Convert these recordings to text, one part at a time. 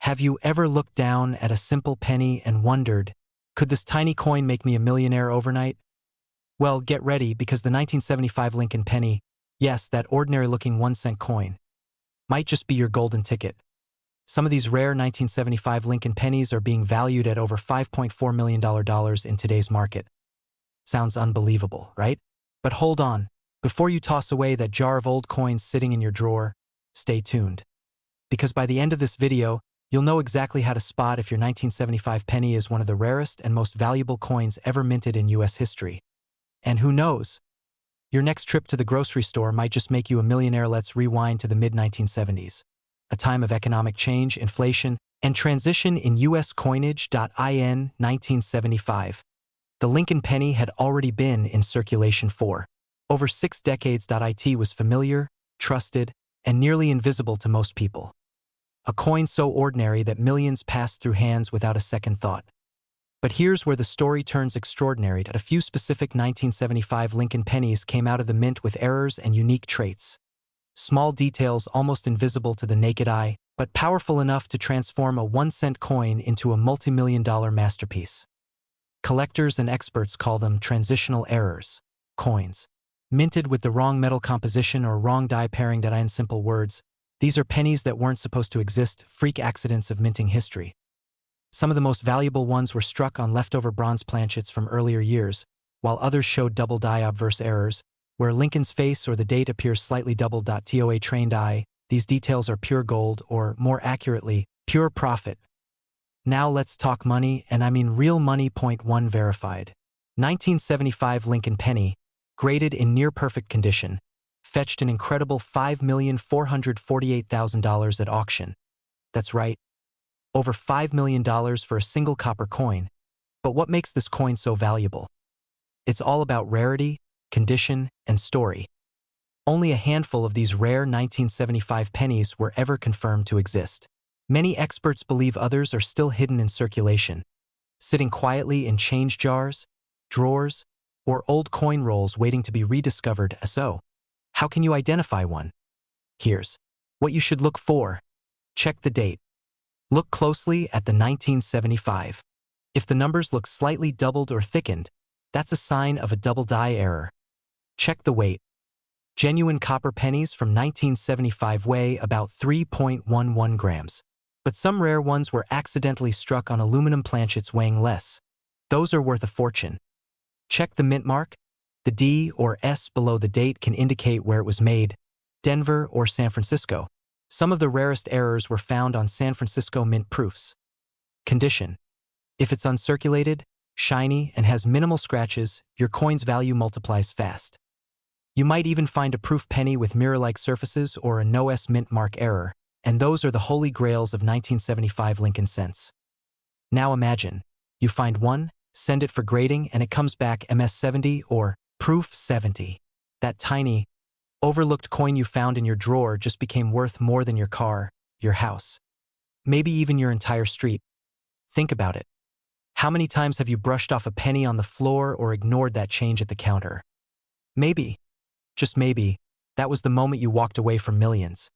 Have you ever looked down at a simple penny and wondered, could this tiny coin make me a millionaire overnight? Well, get ready because the 1975 Lincoln penny, yes, that ordinary-looking 1-cent coin, might just be your golden ticket. Some of these rare 1975 Lincoln pennies are being valued at over $5.4 million in today's market. Sounds unbelievable, right? But hold on. Before you toss away that jar of old coins sitting in your drawer, stay tuned. Because by the end of this video, you'll know exactly how to spot if your 1975 penny is one of the rarest and most valuable coins ever minted in US history. And who knows? Your next trip to the grocery store might just make you a millionaire. Let's rewind to the mid-1970s, a time of economic change, inflation, and transition in US coinage. In 1975, the Lincoln penny had already been in circulation for over 6 decades. It was familiar, trusted, and nearly invisible to most people. A coin so ordinary that millions passed through hands without a second thought. But here's where the story turns extraordinary. A few specific 1975 Lincoln pennies came out of the mint with errors and unique traits. Small details almost invisible to the naked eye, but powerful enough to transform a 1-cent coin into a multi-million-dollar masterpiece. Collectors and experts call them transitional errors, coins. Minted with the wrong metal composition or wrong die pairing. In simple words, these are pennies that weren't supposed to exist, freak accidents of minting history. Some of the most valuable ones were struck on leftover bronze planchets from earlier years, while others showed double die obverse errors, where Lincoln's face or the date appears slightly doubled. To a trained eye, these details are pure gold, or more accurately, pure profit. Now let's talk money, and I mean real money. Point 1 verified. 1975 Lincoln penny, graded in near-perfect condition, fetched an incredible $5,448,000 at auction. That's right, over $5 million for a single copper coin. But what makes this coin so valuable? It's all about rarity, condition, and story. Only a handful of these rare 1975 pennies were ever confirmed to exist. Many experts believe others are still hidden in circulation, sitting quietly in change jars, drawers, or old coin rolls waiting to be rediscovered. So, how can you identify one? Here's what you should look for. Check the date. Look closely at the 1975. If the numbers look slightly doubled or thickened, that's a sign of a double die error. Check the weight. Genuine copper pennies from 1975 weigh about 3.11 grams. But some rare ones were accidentally struck on aluminum planchets weighing less. Those are worth a fortune. Check the mint mark. The D or S below the date can indicate where it was made, Denver or San Francisco. Some of the rarest errors were found on San Francisco mint proofs. Condition. If it's uncirculated, shiny, and has minimal scratches, your coin's value multiplies fast. You might even find a proof penny with mirror-like surfaces or a no S mint mark error, and those are the holy grails of 1975 Lincoln cents. Now imagine, you find one, send it for grading, and it comes back MS-70 or Proof 70. That tiny, overlooked coin you found in your drawer just became worth more than your car, your house, maybe even your entire street. Think about it. How many times have you brushed off a penny on the floor or ignored that change at the counter? Maybe, just maybe, that was the moment you walked away from millions.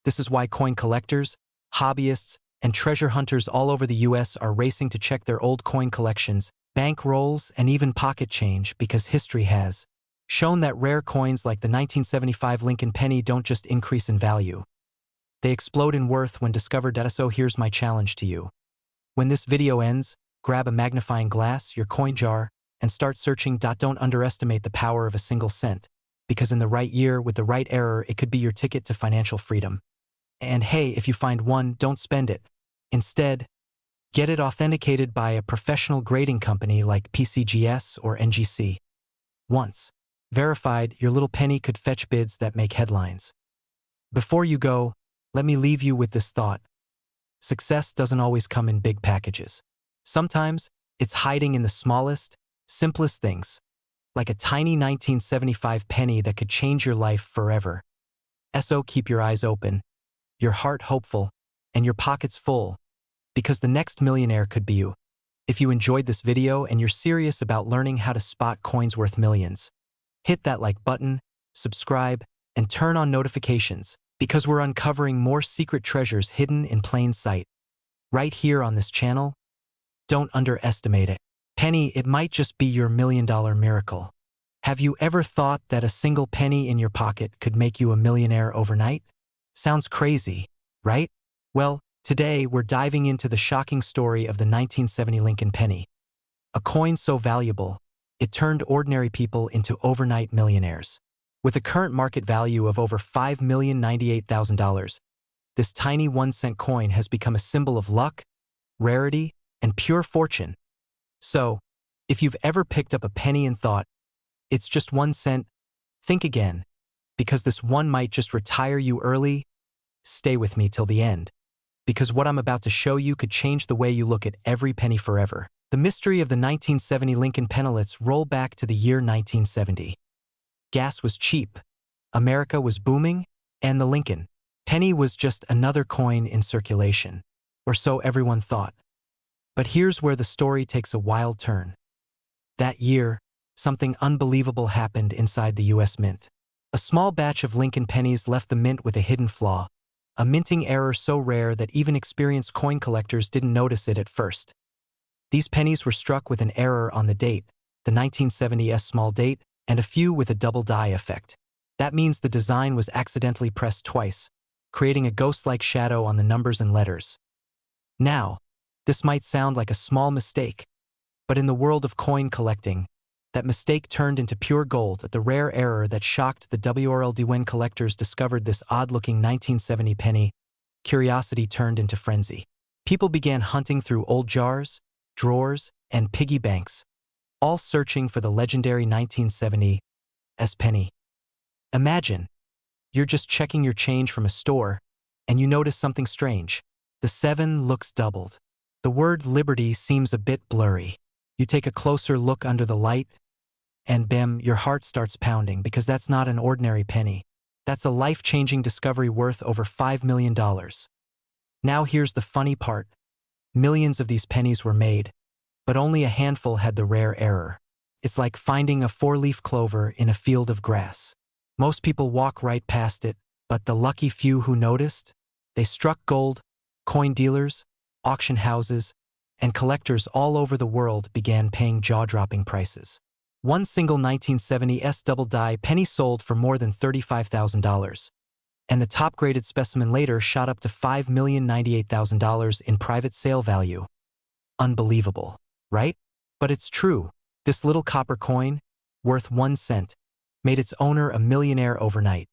This is why coin collectors, hobbyists, and treasure hunters all over the US are racing to check their old coin collections, bank rolls, and even pocket change, because history has shown that rare coins like the 1975 Lincoln penny don't just increase in value. They explode in worth when discovered. So here's my challenge to you. When this video ends, grab a magnifying glass, your coin jar, and start searching. Don't underestimate the power of a single cent, because in the right year, with the right error, it could be your ticket to financial freedom. And hey, if you find one, don't spend it. Instead, get it authenticated by a professional grading company like PCGS or NGC. Once verified, your little penny could fetch bids that make headlines. Before you go, let me leave you with this thought. Success doesn't always come in big packages. Sometimes, it's hiding in the smallest, simplest things, like a tiny 1975 penny that could change your life forever. So keep your eyes open, your heart hopeful, and your pockets full, because the next millionaire could be you. If you enjoyed this video and you're serious about learning how to spot coins worth millions, hit that like button, subscribe, and turn on notifications, because we're uncovering more secret treasures hidden in plain sight. right here on this channel. Don't underestimate it. Penny, it might just be your $1 million miracle. Have you ever thought that a single penny in your pocket could make you a millionaire overnight? Sounds crazy, right? Well, today we're diving into the shocking story of the 1970 Lincoln penny. A coin so valuable, it turned ordinary people into overnight millionaires. With a current market value of over $5,098,000, this tiny 1-cent coin has become a symbol of luck, rarity, and pure fortune. So, if you've ever picked up a penny and thought, it's just 1 cent, think again, because this one might just retire you early. Stay with me till the end, because what I'm about to show you could change the way you look at every penny forever. The mystery of the 1970 Lincoln pennilets roll back to the year 1970. Gas was cheap, America was booming, and the Lincoln penny was just another coin in circulation, or so everyone thought. But here's where the story takes a wild turn. That year, something unbelievable happened inside the U.S. Mint. A small batch of Lincoln pennies left the mint with a hidden flaw, a minting error so rare that even experienced coin collectors didn't notice it at first. These pennies were struck with an error on the date, the 1970s small date, and a few with a double die effect. That means the design was accidentally pressed twice, creating a ghost-like shadow on the numbers and letters. Now, this might sound like a small mistake, but in the world of coin collecting, that mistake turned into pure gold at the rare error that shocked the world. When collectors discovered this odd-looking 1970 penny, curiosity turned into frenzy. People began hunting through old jars, drawers, and piggy banks, all searching for the legendary 1970 penny. Imagine, you're just checking your change from a store, and you notice something strange. The 7 looks doubled. The word liberty seems a bit blurry. You take a closer look under the light, and bam, your heart starts pounding because that's not an ordinary penny. That's a life-changing discovery worth over $5 million. Now here's the funny part. Millions of these pennies were made, but only a handful had the rare error. It's like finding a 4-leaf clover in a field of grass. Most people walk right past it, but the lucky few who noticed, they struck gold. Coin dealers, auction houses, and collectors all over the world began paying jaw-dropping prices. One single 1970s double die penny sold for more than $35,000, and the top-graded specimen later shot up to $5,098,000 in private sale value. Unbelievable, right? But it's true. This little copper coin, worth 1 cent, made its owner a millionaire overnight.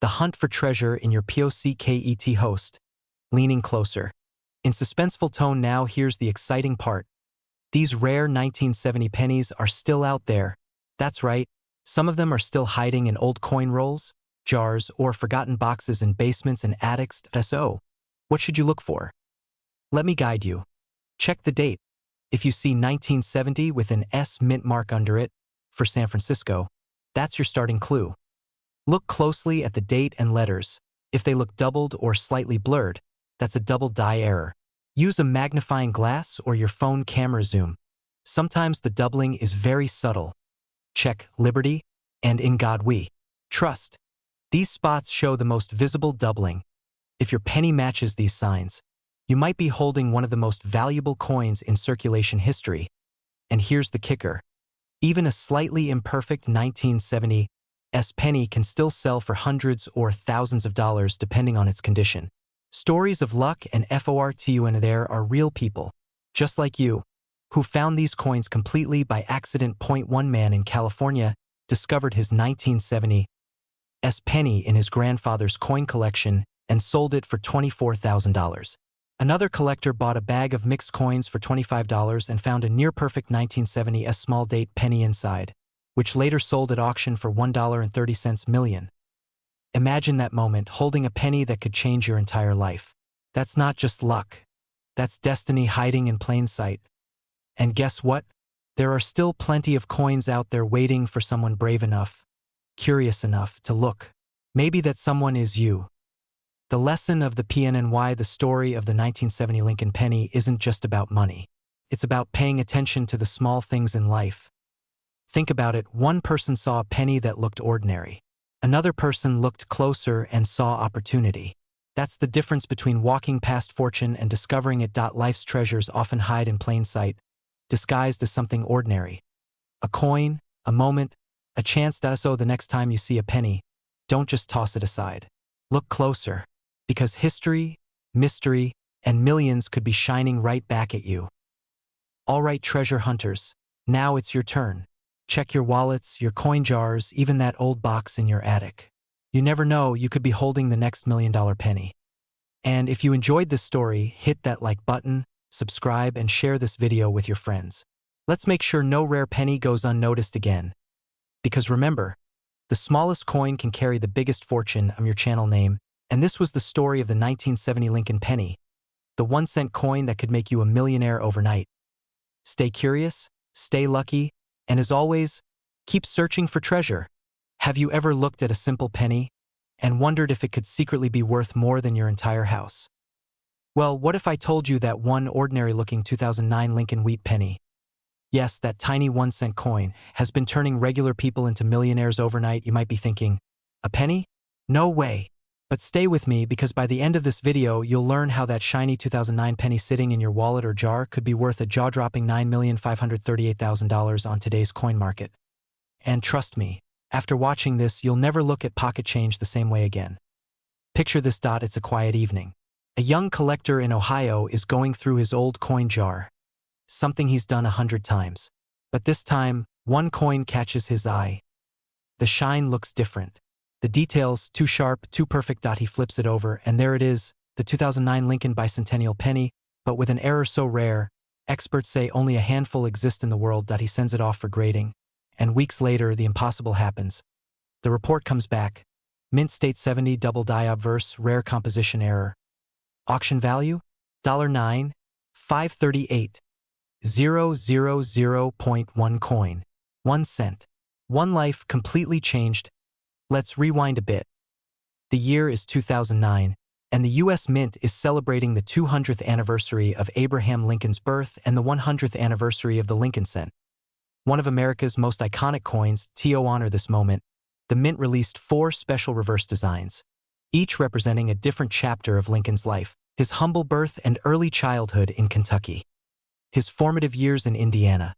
The hunt for treasure in your POCKET host, leaning closer. In suspenseful tone now, here's the exciting part. These rare 1970 pennies are still out there. That's right, some of them are still hiding in old coin rolls, jars, or forgotten boxes in basements and attics. So, what should you look for? Let me guide you. Check the date. If you see 1970 with an S mint mark under it, for San Francisco, that's your starting clue. Look closely at the date and letters. If they look doubled or slightly blurred, that's a double die error. Use a magnifying glass or your phone camera zoom. Sometimes the doubling is very subtle. Check Liberty and In God We Trust. These spots show the most visible doubling. If your penny matches these signs, you might be holding one of the most valuable coins in circulation history. And here's the kicker. Even a slightly imperfect 1970 penny can still sell for hundreds or thousands of dollars depending on its condition. Stories of luck and fortune there are real people, just like you, who found these coins completely by accident. One man in California discovered his 1970 penny in his grandfather's coin collection and sold it for $24,000. Another collector bought a bag of mixed coins for $25 and found a near-perfect 1970 small date penny inside, which later sold at auction for $1.30 million. Imagine that moment, holding a penny that could change your entire life. That's not just luck. That's destiny hiding in plain sight. And guess what? There are still plenty of coins out there waiting for someone brave enough, curious enough to look. Maybe that someone is you. The lesson of the PNNY, the story of the 1970 Lincoln penny, isn't just about money. It's about paying attention to the small things in life. Think about it. One person saw a penny that looked ordinary. Another person looked closer and saw opportunity. That's the difference between walking past fortune and discovering it. Life's treasures often hide in plain sight, disguised as something ordinary. A coin, a moment, a chance. So the next time you see a penny, don't just toss it aside. Look closer, because history, mystery, and millions could be shining right back at you. All right, treasure hunters, now it's your turn. Check your wallets, your coin jars, even that old box in your attic. You never know, you could be holding the next $1,000,000 penny. And if you enjoyed this story, hit that like button, subscribe, and share this video with your friends. Let's make sure no rare penny goes unnoticed again. Because remember, the smallest coin can carry the biggest fortune. I'm your channel name, and this was the story of the 1970 Lincoln penny, the 1-cent coin that could make you a millionaire overnight. Stay curious, stay lucky, and as always, keep searching for treasure. Have you ever looked at a simple penny and wondered if it could secretly be worth more than your entire house? Well, what if I told you that one ordinary-looking 2009 Lincoln wheat penny, yes, that tiny 1-cent coin, has been turning regular people into millionaires overnight? You might be thinking, a penny? No way. But stay with me, because by the end of this video, you'll learn how that shiny 2009 penny sitting in your wallet or jar could be worth a jaw-dropping $9,538,000 on today's coin market. And trust me, after watching this, you'll never look at pocket change the same way again. Picture this. It's a quiet evening. A young collector in Ohio is going through his old coin jar, something he's done 100 times. But this time, one coin catches his eye. The shine looks different. The details, too sharp, too perfect. He flips it over, and there it is, the 2009 Lincoln bicentennial penny, but with an error so rare, experts say only a handful exist in the world. He sends it off for grading, and weeks later, the impossible happens. The report comes back. Mint state 70 double die obverse, rare composition error. Auction value? $9,538. 0.1 coin. 1 cent. One life completely changed. Let's rewind a bit. The year is 2009, and the U.S. Mint is celebrating the 200th anniversary of Abraham Lincoln's birth and the 100th anniversary of the Lincoln cent. One of America's most iconic coins. To honor this moment, the Mint released 4 special reverse designs, each representing a different chapter of Lincoln's life: his humble birth and early childhood in Kentucky, his formative years in Indiana,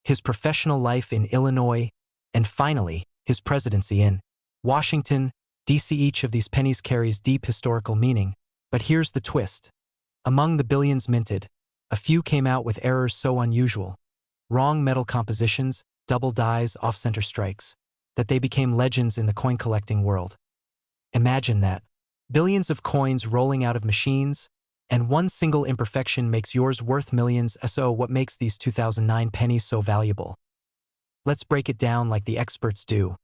his professional life in Illinois, and finally, his presidency in Washington, D.C. Each of these pennies carries deep historical meaning, but here's the twist. Among the billions minted, a few came out with errors so unusual, wrong metal compositions, double dies, off-center strikes, that they became legends in the coin collecting world. Imagine that. Billions of coins rolling out of machines, and one single imperfection makes yours worth millions. So what makes these 2009 pennies so valuable? Let's break it down like the experts do.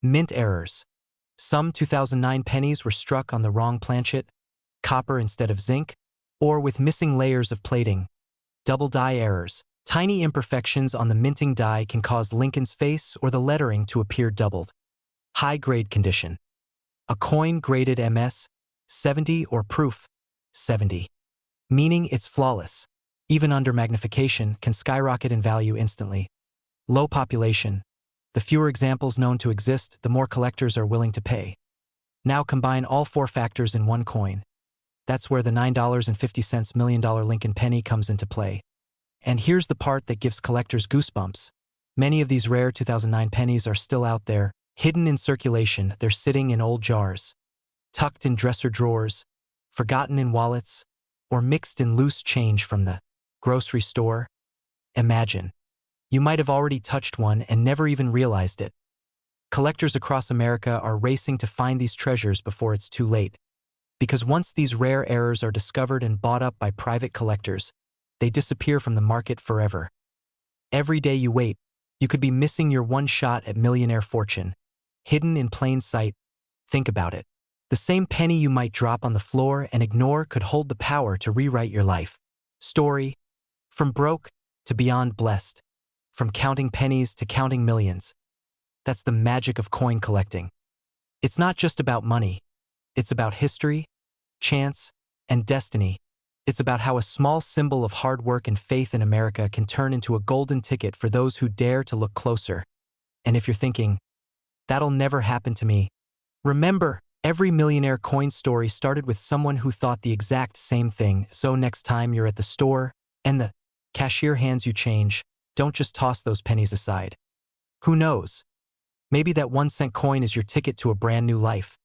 Mint errors. Some 2009 pennies were struck on the wrong planchet, copper instead of zinc, or with missing layers of plating. Double die errors. Tiny imperfections on the minting die can cause Lincoln's face or the lettering to appear doubled. High-grade condition. A coin graded MS 70 or proof 70, meaning it's flawless. Even under magnification, can skyrocket in value instantly. Low population. The fewer examples known to exist, the more collectors are willing to pay. Now combine all 4 factors in one coin. That's where the $9.50 $1,000,000 Lincoln penny comes into play. And here's the part that gives collectors goosebumps. Many of these rare 2009 pennies are still out there, hidden in circulation. They're sitting in old jars, tucked in dresser drawers, forgotten in wallets, or mixed in loose change from the grocery store. Imagine. You might have already touched one and never even realized it. Collectors across America are racing to find these treasures before it's too late. Because once these rare errors are discovered and bought up by private collectors, they disappear from the market forever. Every day you wait, you could be missing your one shot at millionaire fortune, hidden in plain sight. Think about it. The same penny you might drop on the floor and ignore could hold the power to rewrite your life story. From broke to beyond blessed. From counting pennies to counting millions. That's the magic of coin collecting. It's not just about money. It's about history, chance, and destiny. It's about how a small symbol of hard work and faith in America can turn into a golden ticket for those who dare to look closer. And if you're thinking, that'll never happen to me, remember, Every millionaire coin story started with someone who thought the exact same thing, so next time you're at the store and the cashier hands you change, don't just toss those pennies aside. Who knows? Maybe that 1 cent coin is your ticket to a brand new life.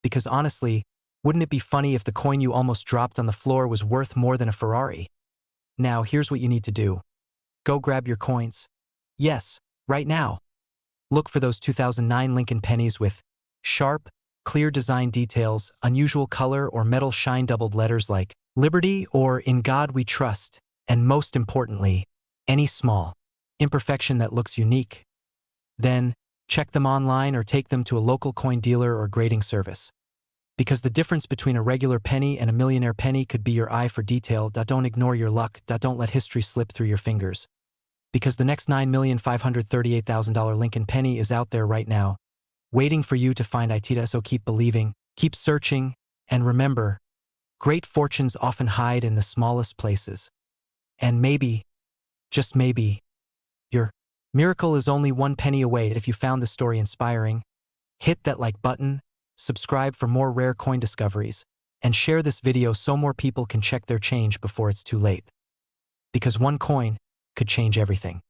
Because honestly, wouldn't it be funny if the coin you almost dropped on the floor was worth more than a Ferrari? Now, here's what you need to do. Go grab your coins. Yes, right now. Look for those 2009 Lincoln pennies with sharp, clear design details, unusual color or metal shine doubled letters like Liberty or In God We Trust, and most importantly, any small imperfection that looks unique. Then, check them online or take them to a local coin dealer or grading service. Because the difference between a regular penny and a millionaire penny could be your eye for detail. Don't ignore your luck. Don't let history slip through your fingers. Because the next $9,538,000 Lincoln penny is out there right now, waiting for you to find it. So keep believing, keep searching, and remember, great fortunes often hide in the smallest places. And maybe, just maybe, your miracle is only 1 penny away. If you found this story inspiring, hit that like button, subscribe for more rare coin discoveries, and share this video so more people can check their change before it's too late. Because 1 coin could change everything.